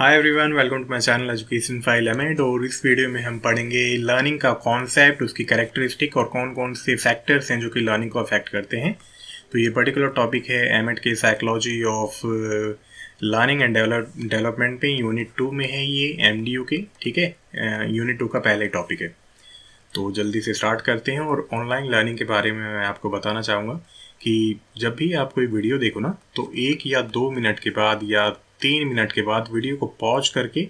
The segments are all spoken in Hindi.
Hi everyone, welcome to my channel education file MEd. और इस वीडियो में हम पढ़ेंगे लर्निंग का कॉन्सेप्ट, उसकी कैरेक्टरिस्टिक और कौन कौन से फैक्टर्स हैं जो कि लर्निंग को अफेक्ट करते हैं। तो ये पर्टिकुलर टॉपिक है एमेड के psychology of learning and development पे यूनिट 2 में है, ये एमडीयू के। ठीक है, यूनिट 2 का पहले टॉपिक है। तो जल्दी से स्टार्ट करते हैं। और ऑनलाइन लर्निंग के बारे में मैं आपको बताना चाहूँगा कि जब भी आप कोई वीडियो देखो ना, तो 1 या 2 मिनट के बाद या 3 मिनट के बाद वीडियो को पॉज करके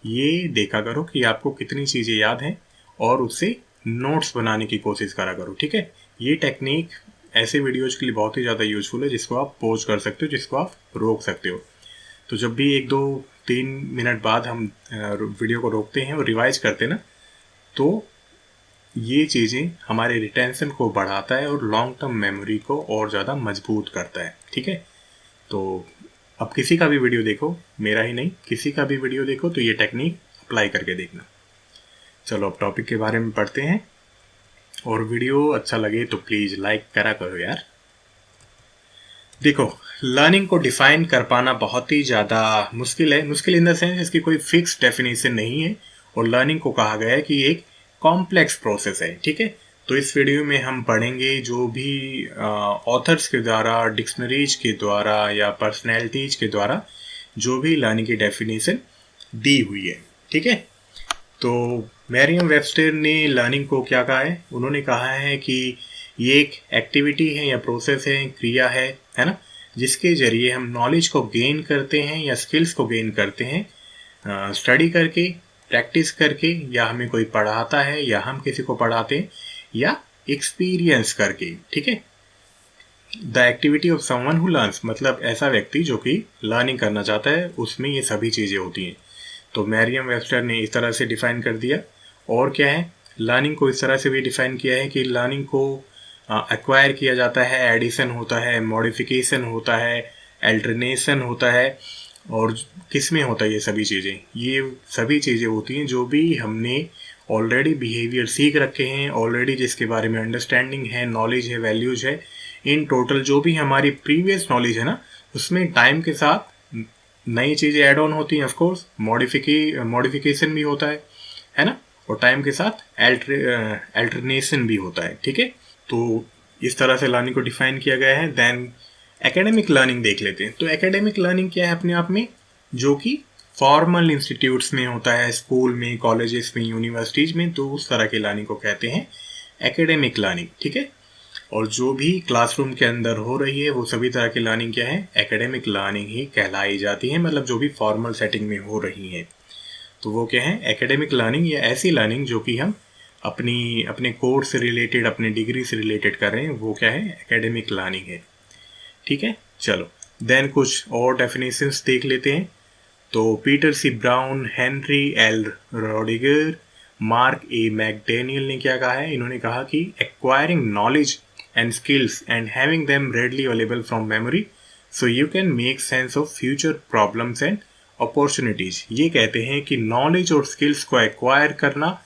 ये देखा करो कि आपको कितनी चीज़ें याद हैं और उससे नोट्स बनाने की कोशिश करा करो। ठीक है, ये टेक्निक ऐसे वीडियोज के लिए बहुत ही ज़्यादा यूजफुल है जिसको आप पॉज कर सकते हो, जिसको आप रोक सकते हो। तो जब भी 1 2 3 मिनट बाद हम वीडियो को रोकते हैं और रिवाइज करते हैं ना, तो ये चीज़ें हमारे रिटेंशन को बढ़ाता है और लॉन्ग टर्म मेमोरी को और ज़्यादा मजबूत करता है। ठीक है, तो अब किसी का भी वीडियो देखो, मेरा ही नहीं, किसी का भी वीडियो देखो तो ये टेक्निक अप्लाई करके देखना। चलो अब टॉपिक के बारे में पढ़ते हैं। और वीडियो अच्छा लगे तो प्लीज़ लाइक करा करो यार। देखो, लर्निंग को डिफाइन कर पाना बहुत ही ज़्यादा मुश्किल है। मुश्किल इन द सेंस इसकी कोई फिक्स डेफिनेशन नहीं है। और लर्निंग को कहा गया है कि एक कॉम्प्लेक्स प्रोसेस है। ठीक है, तो इस वीडियो में हम पढ़ेंगे जो भी ऑथर्स के द्वारा, डिक्शनरीज के द्वारा या पर्सनैलिटीज के द्वारा जो भी लर्निंग की डेफिनेशन दी हुई है। ठीक है, तो मैरियम वेबस्टर ने लर्निंग को क्या कहा है? उन्होंने कहा है कि ये एक एक्टिविटी है या प्रोसेस है, क्रिया है ना, जिसके जरिए हम नॉलेज को गेन करते हैं या स्किल्स को गेन करते हैं स्टडी करके, प्रैक्टिस करके, या हमें कोई पढ़ाता है या हम किसी को पढ़ाते हैं, या एक्सपीरियंस करके। ठीक है, the activity of someone who learns, मतलब ऐसा व्यक्ति जो कि लर्निंग करना चाहता है, उसमें ये सभी चीज़ें होती हैं। तो मैरियम वेबस्टर ने इस तरह से डिफाइन कर दिया। और क्या है, लर्निंग को इस तरह से भी डिफाइन किया है कि लर्निंग को एक्वायर किया जाता है, एडिशन होता है, मॉडिफिकेशन होता है, अल्टरनेशन होता है। और किस में होता है ये सभी चीज़ें? ये सभी चीज़ें होती हैं जो भी हमने ऑलरेडी बिहेवियर सीख रखे हैं, ऑलरेडी जिसके बारे में अंडरस्टैंडिंग है, नॉलेज है, वैल्यूज है। इन टोटल जो भी हमारी प्रीवियस नॉलेज है ना, उसमें टाइम के साथ नई चीज़ें ऐड ऑन होती हैं। ऑफ कोर्स मॉडिफिकेशन भी होता है ना, और टाइम के साथ अल्टरनेशन भी होता है। ठीक है, तो इस तरह से लर्निंग को डिफाइन किया गया है। देन एकेडमिक लर्निंग देख लेते हैं। तो एकेडमिक लर्निंग क्या है अपने आप में? जो कि फॉर्मल इंस्टीट्यूट्स में होता है, स्कूल में, कॉलेजेस में, यूनिवर्सिटीज में, तो उस तरह की लर्निंग को कहते हैं एकेडमिक लर्निंग। ठीक है, और जो भी क्लासरूम के अंदर हो रही है वो सभी तरह की लर्निंग क्या है? एकेडमिक लर्निंग ही कहलाई जाती है। मतलब जो भी फॉर्मल सेटिंग में हो रही है तो वो क्या है? एकेडमिक लर्निंग, या ऐसी लर्निंग जो कि हम अपने कोर्स से रिलेटेड, अपने डिग्री से रिलेटेड कर रहे हैं, वो क्या है? एकेडमिक लर्निंग है। ठीक है, चलो देन कुछ और डेफिनेशंस देख लेते हैं। तो Peter C Brown, Henry L Roediger, Mark A McDaniel ने क्या कहा है? इन्होंने कहा कि acquiring knowledge and skills and having them readily available from memory so you can make sense of future problems and opportunities. ये कहते हैं कि नॉलेज और स्किल्स को एक्वायर करना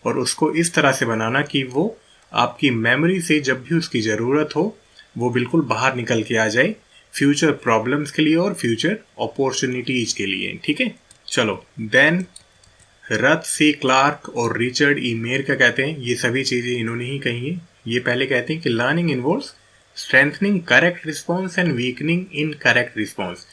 और उसको इस तरह से बनाना कि वो आपकी मेमोरी से जब भी उसकी ज़रूरत हो वो बिल्कुल बाहर निकल के आ जाए, फ्यूचर प्रॉब्लम्स के लिए और फ्यूचर अपॉर्चुनिटीज के लिए। ठीक है, चलो देन रथ सी क्लार्क और रिचर्ड ई मेयर क्या कहते हैं? ये सभी चीज़ें इन्होंने ही कही है। ये पहले कहते हैं कि learning involves strengthening correct response and weakening in correct response.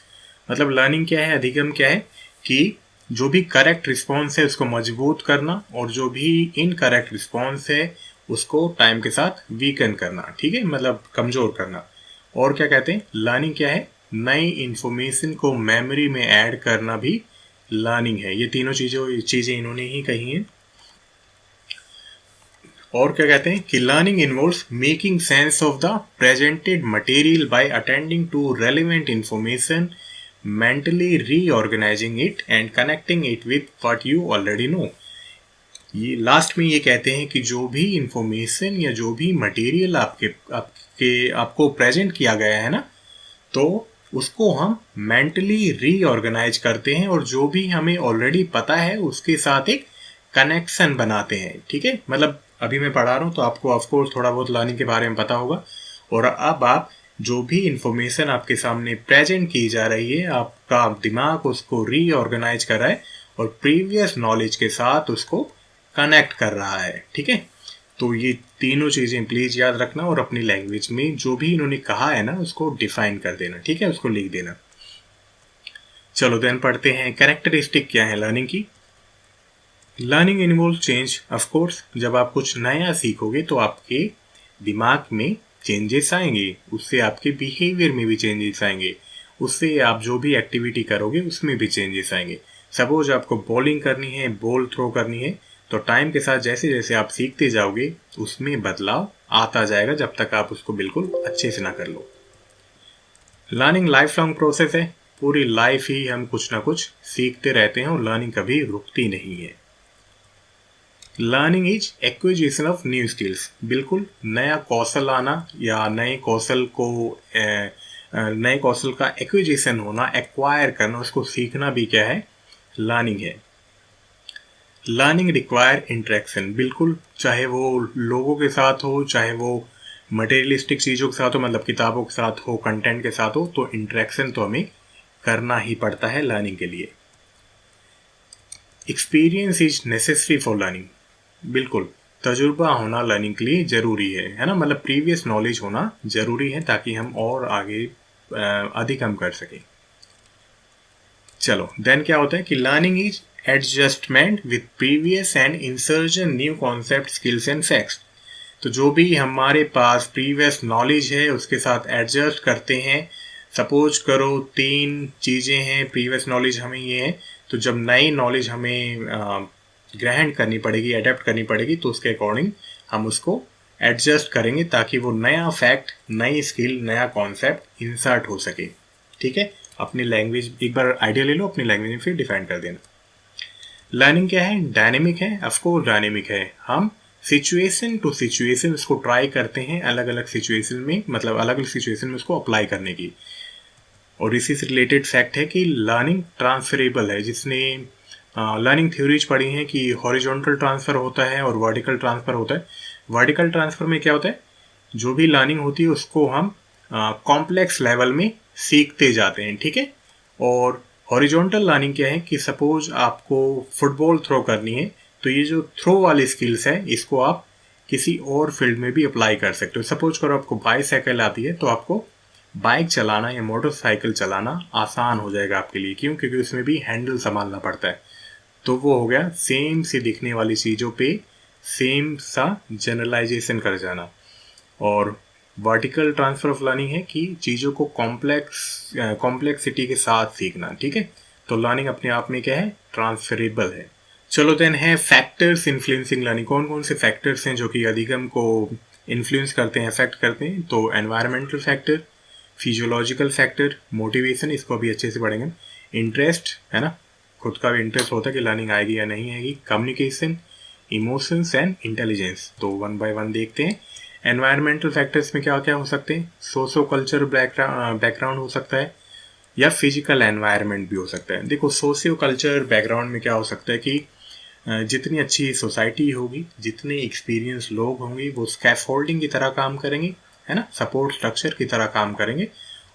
मतलब लर्निंग क्या है, अधिगम क्या है कि जो भी करेक्ट रिस्पॉन्स है उसको मजबूत करना, और जो भी इनकरेक्ट रिस्पॉन्स है उसको टाइम के साथ वीकन करना। ठीक है, मतलब कमज़ोर करना। और क्या कहते हैं, लर्निंग क्या है? नई इंफॉर्मेशन को मेमोरी में ऐड करना भी लर्निंग है। ये तीनों चीज़ें इन्होंने ही कही हैं। और क्या कहते हैं कि learning involves making sense of the presented material by attending to relevant information, mentally reorganizing it and connecting it with what you already know. ये लास्ट में ये कहते हैं कि जो भी इंफॉर्मेशन या जो भी मटेरियल आपको प्रेजेंट किया गया है ना, तो उसको हम मेंटली रीऑर्गेनाइज करते हैं और जो भी हमें ऑलरेडी पता है उसके साथ एक कनेक्शन बनाते हैं। ठीक है, मतलब अभी मैं पढ़ा रहा हूँ तो आपको ऑफकोर्स थोड़ा बहुत लर्निंग के बारे में पता होगा। और अब आप जो भी इंफॉर्मेशन आपके सामने प्रेजेंट की जा रही है, आपका दिमाग उसको रीऑर्गेनाइज कर रहा है और प्रीवियस नॉलेज के साथ उसको कनेक्ट कर रहा है। ठीक है, तो ये तीनों चीज़ें प्लीज़ याद रखना और अपनी लैंग्वेज में जो भी इन्होंने कहा है ना उसको डिफाइन कर देना। ठीक है, उसको लिख देना। चलो देन पढ़ते हैं कैरेक्टरिस्टिक क्या है लर्निंग की। Learning involve change. Of course जब आप कुछ नया सीखोगे तो आपके दिमाग में चेंजेस आएंगे, उससे आपके बिहेवियर में भी चेंजेस आएंगे, उससे आप जो भी एक्टिविटी करोगे उसमें भी चेंजेस आएंगे। सपोज आपको बॉलिंग करनी है, बॉल थ्रो करनी है, तो टाइम के साथ जैसे जैसे आप सीखते जाओगे उसमें बदलाव आता जाएगा जब तक आप उसको बिल्कुल अच्छे से ना कर लो। लर्निंग लाइफ लॉन्ग प्रोसेस है, पूरी लाइफ ही हम कुछ ना कुछ सीखते रहते हैं और लर्निंग कभी रुकती नहीं है। Learning is acquisition of new skills, बिल्कुल नया कौशल आना या नए कौशल का एक्विजिशन होना, एक्वायर करना, उसको सीखना भी क्या है, लर्निंग है। लर्निंग रिक्वायर इंटरेक्शन, बिल्कुल चाहे वो लोगों के साथ हो, चाहे वो मटेरियलिस्टिक चीज़ों के साथ हो, मतलब किताबों के साथ हो, कंटेंट के साथ हो, तो इंटरेक्शन तो हमें करना ही पड़ता है लर्निंग के लिए। Experience is necessary for learning, बिल्कुल तजुर्बा होना लर्निंग के लिए ज़रूरी है ना, मतलब प्रीवियस नॉलेज होना ज़रूरी है ताकि हम और आगे अधिक हम कर सकें। चलो देन क्या होता है कि learning is adjustment with previous and insertion new concept, skills and facts. तो जो भी हमारे पास प्रीवियस नॉलेज है उसके साथ एडजस्ट करते हैं। सपोज करो 3 चीज़ें हैं, प्रीवियस नॉलेज हमें ये है, तो जब नई नॉलेज हमें ग्रहण करनी पड़ेगी, अडेप्ट करनी पड़ेगी, तो उसके अकॉर्डिंग हम उसको एडजस्ट करेंगे ताकि वो नया फैक्ट, नई स्किल, नया कॉन्सेप्ट इंसर्ट हो सके। ठीक है, अपनी लैंग्वेज एक बार आइडिया ले लो, अपनी लैंग्वेज में फिर डिफाइन कर देना। लर्निंग क्या है, डायनेमिक है, ऑफकोर्स डायनेमिक है। हम सिचुएशन टू सिचुएशन उसको ट्राई करते हैं, अलग अलग सिचुएशन में, मतलब अलग अलग सिचुएशन में उसको अप्लाई करने की। और इसी से रिलेटेड फैक्ट है कि लर्निंग ट्रांसफरेबल है। जिसने लर्निंग थ्योरीज पढ़ी हैं कि हॉरिजॉन्टल ट्रांसफ़र होता है और वर्टिकल ट्रांसफ़र होता है। वर्टिकल ट्रांसफ़र में क्या होता है, जो भी लर्निंग होती है उसको हम कॉम्प्लेक्स लेवल में सीखते जाते हैं। ठीक है, और हॉरिजॉन्टल लर्निंग क्या है कि सपोज आपको फुटबॉल थ्रो करनी है, तो ये जो थ्रो वाली स्किल्स है इसको आप किसी और फील्ड में भी अप्लाई कर सकते हो। सपोज करो आपको बाईसाइकिल आती है, तो आपको बाइक चलाना या मोटरसाइकिल चलाना आसान हो जाएगा आपके लिए। क्यों? क्योंकि उसमें भी हैंडल संभालना पड़ता है। तो वो हो गया सेम सी दिखने वाली चीज़ों पे सेम सा जनरलाइजेशन कर जाना। और वर्टिकल ट्रांसफर ऑफ लर्निंग है कि चीज़ों को कॉम्प्लेक्सिटी के साथ सीखना। ठीक है, तो लर्निंग अपने आप में क्या है, ट्रांसफरेबल है। चलो देन है फैक्टर्स इन्फ्लुएंसिंग लर्निंग। कौन कौन से फैक्टर्स हैं जो कि अधिगम को इन्फ्लुएंस करते हैं, अफेक्ट करते हैं? तो environmental factor, physiological factor, motivation, इसको अभी अच्छे से पढ़ेंगे। इंटरेस्ट है ना, खुद का भी इंटरेस्ट होता है कि लर्निंग आएगी या नहीं आएगी। कम्युनिकेशन, इमोशंस एंड इंटेलिजेंस, तो वन बाय वन देखते हैं। एनवायरमेंटल फैक्टर्स में क्या क्या हो सकते हैं? सोशो कल्चर बैकग्राउंड हो सकता है या फिजिकल एनवायरनमेंट भी हो सकता है। देखो सोशियो कल्चर बैकग्राउंड में क्या हो सकता है कि जितनी अच्छी सोसाइटी होगी, जितने एक्सपीरियंस लोग होंगे, वो स्कैफोल्डिंग की तरह काम करेंगे, है ना, सपोर्ट स्ट्रक्चर की तरह काम करेंगे,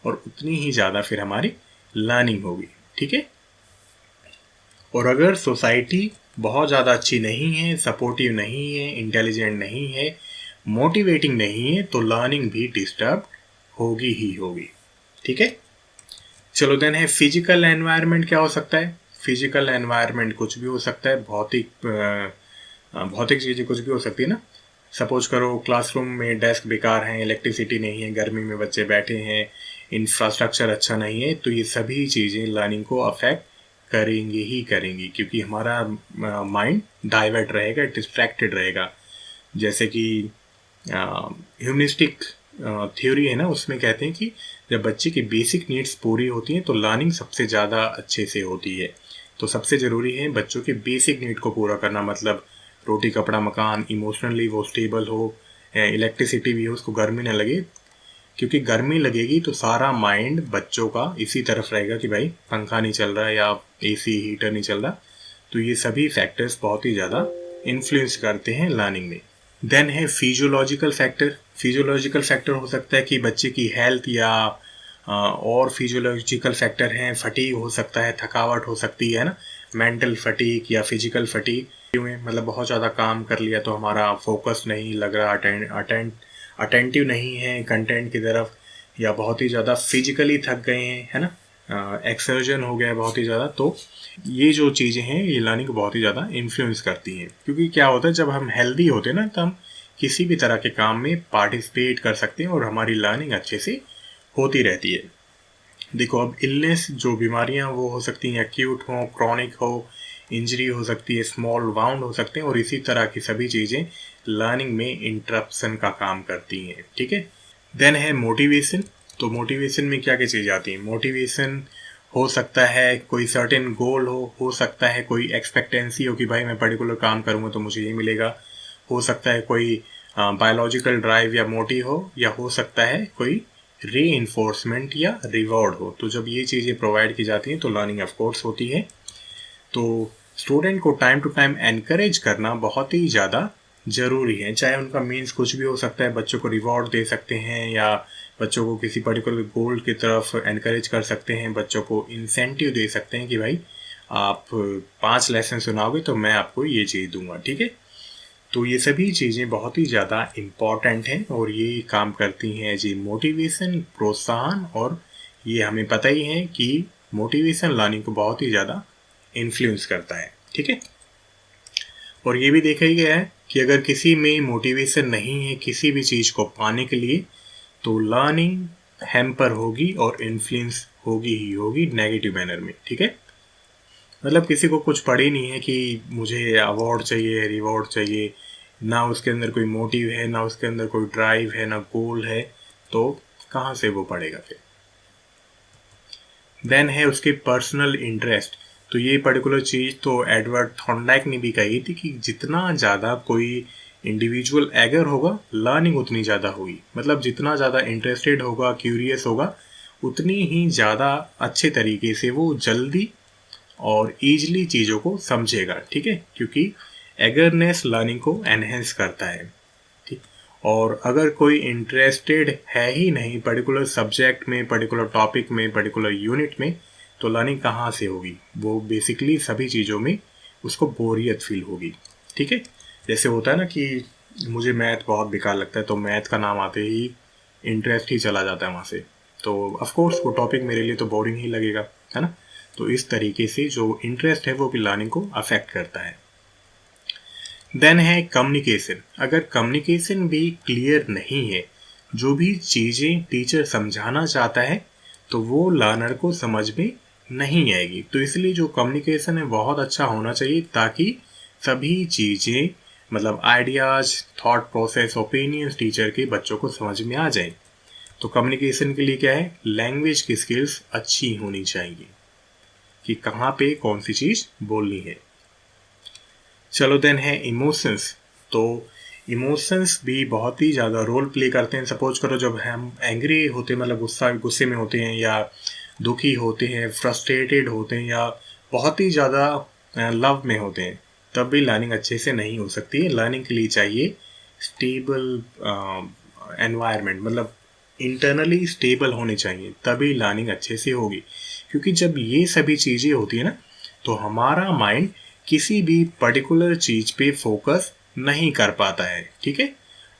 और उतनी ही ज़्यादा फिर हमारी लर्निंग होगी। ठीक है, और अगर सोसाइटी बहुत ज़्यादा अच्छी नहीं है, सपोर्टिव नहीं है, इंटेलिजेंट नहीं है, मोटिवेटिंग नहीं है, तो लर्निंग भी डिस्टर्ब होगी ही होगी। ठीक है, चलो देन है फिजिकल एनवायरनमेंट। क्या हो सकता है? फिजिकल एनवायरनमेंट कुछ भी हो सकता है, भौतिक चीज़ें कुछ भी हो सकती है ना। सपोज करो क्लासरूम में डेस्क बेकार हैं, इलेक्ट्रिसिटी नहीं है, गर्मी में बच्चे बैठे हैं, इंफ्रास्ट्रक्चर अच्छा नहीं है, तो ये सभी चीज़ें लर्निंग को अफेक्ट करेंगे ही करेंगी, क्योंकि हमारा माइंड डाइवर्ट रहेगा, डिस्ट्रैक्टेड रहेगा। जैसे कि ह्यूमनिस्टिक थ्योरी है ना, उसमें कहते हैं कि जब बच्चे की बेसिक नीड्स पूरी होती हैं तो लर्निंग सबसे ज़्यादा अच्छे से होती है। तो सबसे ज़रूरी है बच्चों के बेसिक नीड को पूरा करना, मतलब रोटी कपड़ा मकान, इमोशनली वो स्टेबल हो, इलेक्ट्रिसिटी भी हो, उसको गर्मी ना लगे, क्योंकि गर्मी लगेगी तो सारा माइंड बच्चों का इसी तरफ रहेगा कि भाई पंखा नहीं चल रहा या एसी हीटर नहीं चल रहा। तो ये सभी फैक्टर्स बहुत ही ज़्यादा इन्फ्लुएंस करते हैं लर्निंग में। देन है फिजियोलॉजिकल फैक्टर। फिजियोलॉजिकल फैक्टर हो सकता है कि बच्चे की हेल्थ या और फिजियोलॉजिकल फैक्टर हैं, फटीग हो सकता है, थकावट हो सकती है ना, मेंटल फटीग या फिजिकल फटीग में, मतलब बहुत ज़्यादा काम कर लिया तो हमारा फोकस नहीं लग रहा, अटेंटिव नहीं है कंटेंट की तरफ, या बहुत ही ज़्यादा फिजिकली थक गए हैं, है ना, एक्सर्जन हो गया बहुत ही ज़्यादा। तो ये जो चीज़ें हैं ये लर्निंग को बहुत ही ज़्यादा इन्फ्लुएंस करती हैं, क्योंकि क्या होता है जब हम हेल्दी होते हैं ना तो हम किसी भी तरह के काम में पार्टिसिपेट कर सकते हैं और हमारी लर्निंग अच्छे से होती रहती है। देखो अब इलनेस जो बीमारियां वो हो सकती हैं, एक्यूट हो, क्रॉनिक हो, इंजरी हो सकती है, स्मॉल वाउंड हो सकते हैं, और इसी तरह की सभी चीज़ें लर्निंग में इंटरप्शन का काम करती हैं। ठीक है। देन है मोटिवेशन। तो मोटिवेशन में क्या क्या चीज़ें आती हैं? मोटिवेशन हो सकता है कोई सर्टेन गोल हो सकता है कोई एक्सपेक्टेंसी हो कि भाई मैं पर्टिकुलर काम करूँगा तो मुझे ये मिलेगा, हो सकता है कोई बायोलॉजिकल ड्राइव या मोटिव हो, या हो सकता है कोई री इन्फोर्समेंट या रिवॉर्ड हो। तो जब ये चीज़ें प्रोवाइड की जाती हैं तो लर्निंग ऑफ कोर्स होती है। तो स्टूडेंट को टाइम टू टाइम एनकरेज करना बहुत ही ज़्यादा ज़रूरी है, चाहे उनका मीन्स कुछ भी हो सकता है। बच्चों को रिवॉर्ड दे सकते हैं, या बच्चों को किसी पर्टिकुलर गोल की तरफ एनकरेज कर सकते हैं, बच्चों को इंसेंटिव दे सकते हैं कि भाई आप 5 लेसन सुनाओगे तो मैं आपको ये चीज़ दूंगा। ठीक है। तो ये सभी चीज़ें बहुत ही ज़्यादा इम्पॉर्टेंट हैं और ये काम करती हैं जी मोटिवेशन, प्रोत्साहन, और ये हमें पता ही है कि मोटिवेशन लर्निंग को बहुत ही ज़्यादा इन्फ्लुएंस करता है। ठीक है। और ये भी देखा ही गया है कि अगर किसी में मोटिवेशन नहीं है किसी भी चीज़ को पाने के लिए तो लर्निंग हैम्पर होगी और इन्फ्लुएंस होगी ही होगी नेगेटिव मैनर में। ठीक है। मतलब किसी को कुछ पड़ी नहीं है कि मुझे अवार्ड चाहिए, रिवॉर्ड चाहिए, ना उसके अंदर कोई मोटिव है, ना उसके अंदर कोई ड्राइव है, ना गोल है, तो कहाँ से वो पड़ेगा फिर? देन है उसके पर्सनल इंटरेस्ट। तो ये पर्टिकुलर चीज़ तो एडवर्ड थॉर्नडाइक ने भी कही थी कि जितना ज़्यादा कोई इंडिविजुअल एगर होगा लर्निंग उतनी ज़्यादा होगी। मतलब जितना ज़्यादा इंटरेस्टेड होगा, क्यूरियस होगा, उतनी ही ज़्यादा अच्छे तरीके से वो जल्दी और ईजिली चीज़ों को समझेगा। ठीक है। क्योंकि एगरनेस लर्निंग को एनहेंस करता है। ठीक। और अगर कोई इंटरेस्टेड है ही नहीं पर्टिकुलर सब्जेक्ट में, पर्टिकुलर टॉपिक में, पर्टिकुलर यूनिट में, तो लर्निंग कहाँ से होगी? वो बेसिकली सभी चीज़ों में उसको बोरियत फील होगी। ठीक है। जैसे होता है ना कि मुझे मैथ बहुत बेकार लगता है, तो मैथ का नाम आते ही इंटरेस्ट ही चला जाता है वहाँ से, तो ऑफकोर्स वो टॉपिक मेरे लिए तो बोरिंग ही लगेगा, है ना। तो इस तरीके से जो इंटरेस्ट है वो भी लर्निंग को अफेक्ट करता है। देन है कम्युनिकेशन। अगर कम्युनिकेशन भी क्लियर नहीं है, जो भी चीज़ें टीचर समझाना चाहता है तो वो लर्नर को समझ में नहीं आएगी। तो इसलिए जो कम्युनिकेशन है बहुत अच्छा होना चाहिए ताकि सभी चीज़ें, मतलब ideas, thought process, opinions teacher के बच्चों को समझ में आ जाए। तो कम्युनिकेशन के लिए क्या है? लैंग्वेज की स्किल्स अच्छी होनी चाहिए कि कहाँ पे कौन सी चीज़ बोलनी है। चलो देन है इमोशंस। तो इमोशंस भी बहुत ही ज़्यादा रोल प्ले करते हैं। सपोज करो जब हम एंग्री होते हैं, मतलब गुस्से में होते हैं, या दुखी होते हैं, फ्रस्ट्रेटेड होते हैं, या बहुत ही ज़्यादा लव में होते हैं, तब भी लर्निंग अच्छे से नहीं हो सकती है। लर्निंग के लिए चाहिए स्टेबल एनवायरनमेंट, मतलब इंटरनली स्टेबल होने चाहिए, तभी लर्निंग अच्छे से होगी। क्योंकि जब ये सभी चीज़ें होती है ना तो हमारा माइंड किसी भी पर्टिकुलर चीज़ पे फोकस नहीं कर पाता है। ठीक है।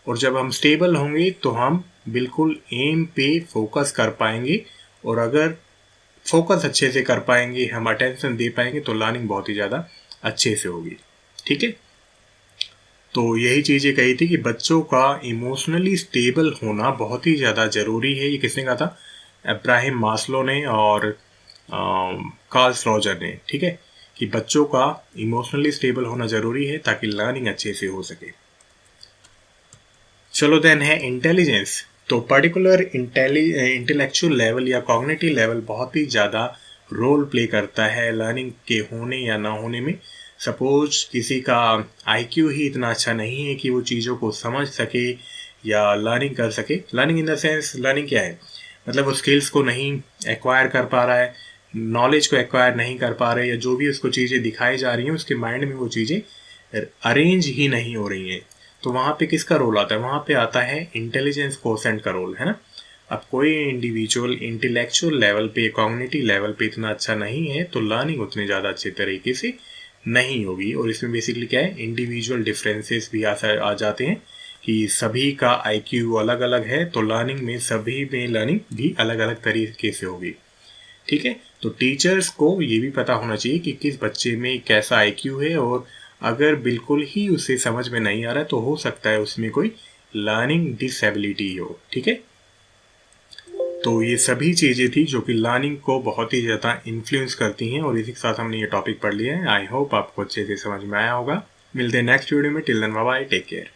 और जब हम स्टेबल होंगे तो हम बिल्कुल एम पे फोकस कर पाएंगे, और अगर फोकस अच्छे से कर पाएंगे, हम अटेंशन दे पाएंगे, तो लर्निंग बहुत ही ज़्यादा अच्छे से होगी। ठीक है। तो यही चीज़ें कही थी कि बच्चों का इमोशनली स्टेबल होना बहुत ही ज़्यादा ज़रूरी है। ये किसने कहा था? अब्राहम मास्लो ने और कार्ल रॉजर ने। ठीक है। कि बच्चों का इमोशनली स्टेबल होना ज़रूरी है ताकि लर्निंग अच्छे से हो सके। चलो देन है इंटेलिजेंस। तो पर्टिकुलर इंटेलेक्चुअल लेवल या कॉग्निटिव लेवल बहुत ही ज़्यादा रोल प्ले करता है लर्निंग के होने या ना होने में। सपोज किसी का आईक्यू ही इतना अच्छा नहीं है कि वो चीज़ों को समझ सके या लर्निंग कर सके। Learning in the sense, learning क्या है? मतलब वो स्किल्स को नहीं एक्वायर कर पा रहा है, नॉलेज को एक्वायर नहीं कर पा रहे, या जो भी उसको चीज़ें दिखाई जा रही हैं उसके माइंड में वो चीज़ें अरेंज ही नहीं हो रही हैं। तो वहाँ पे किसका रोल आता है, वहाँ पे आता है इंटेलिजेंस कोसेंट का रोल, है ना। अब कोई इंडिविजुअल इंटेलेक्चुअल लेवल पे, कॉग्निटिव लेवल पे इतना अच्छा नहीं है तो लर्निंग उतनी ज़्यादा अच्छे तरीके से नहीं होगी। और इसमें बेसिकली क्या है, इंडिविजुअल डिफरेंसेस भी आ जाते हैं कि सभी का आईक्यू अलग अलग है, तो लर्निंग में सभी में लर्निंग भी अलग अलग तरीके से होगी। ठीक है, तो टीचर्स को ये भी पता होना चाहिए कि किस बच्चे में कैसा आईक्यू है, और अगर बिल्कुल ही उसे समझ में नहीं आ रहा है तो हो सकता है उसमें कोई लर्निंग डिसेबिलिटी हो। ठीक है, तो ये सभी चीज़ें थी जो कि लर्निंग को बहुत ही ज़्यादा इन्फ्लुएंस करती हैं, और इसी के साथ हमने ये टॉपिक पढ़ लिया है। आई होप आपको अच्छे से समझ में आया होगा। मिलते हैं नेक्स्ट वीडियो में। Till then bye bye, take care.